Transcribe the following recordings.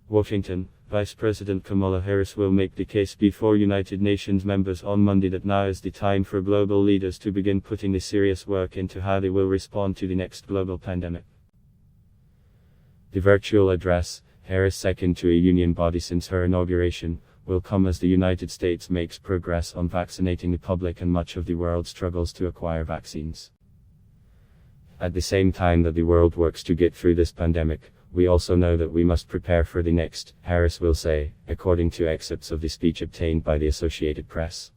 Washington, Vice President Kamala Harris will make the case before United Nations members on Monday that now is the time for global leaders to begin putting the serious work into how they will respond to the next global pandemic. The virtual address, Harris' second to a union body since her inauguration, will come as the United States makes progress on vaccinating the public and much of the world struggles to acquire vaccines. At the same time that the world works to get through this pandemic, we also know that we must prepare for the next, Harris will say, according to excerpts of the speech obtained by the Associated Press.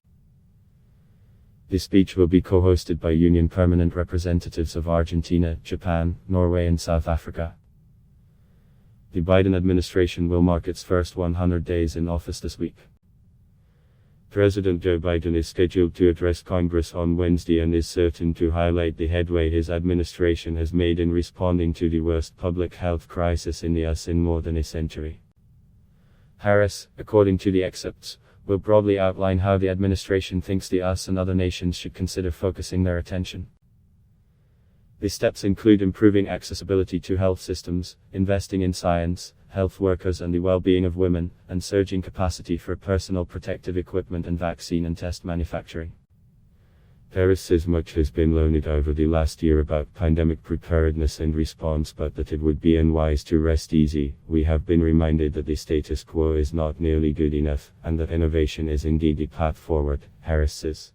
The speech will be co-hosted by union permanent representatives of Argentina, Japan, Norway and South Africa. The Biden administration will mark its first 100 days in office this week. President Joe Biden is scheduled to address Congress on Wednesday and is certain to highlight the headway his administration has made in responding to the worst public health crisis in the U.S. in more than a century. Harris, according to the excerpts, will broadly outline how the administration thinks the U.S. and other nations should consider focusing their attention. The steps include improving accessibility to health systems, investing in science, health workers and the well-being of women, and surging capacity for personal protective equipment and vaccine and test manufacturing. Harris says much has been learned over the last year about pandemic preparedness and response, but that it would be unwise to rest easy. We have been reminded that the status quo is not nearly good enough, and that innovation is indeed the path forward, Harris says.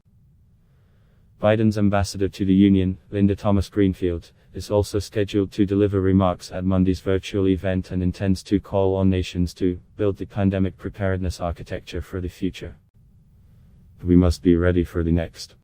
Biden's ambassador to the Union, Linda Thomas-Greenfield, is also scheduled to deliver remarks at Monday's virtual event and intends to call on nations to build the pandemic preparedness architecture for the future. We must be ready for the next.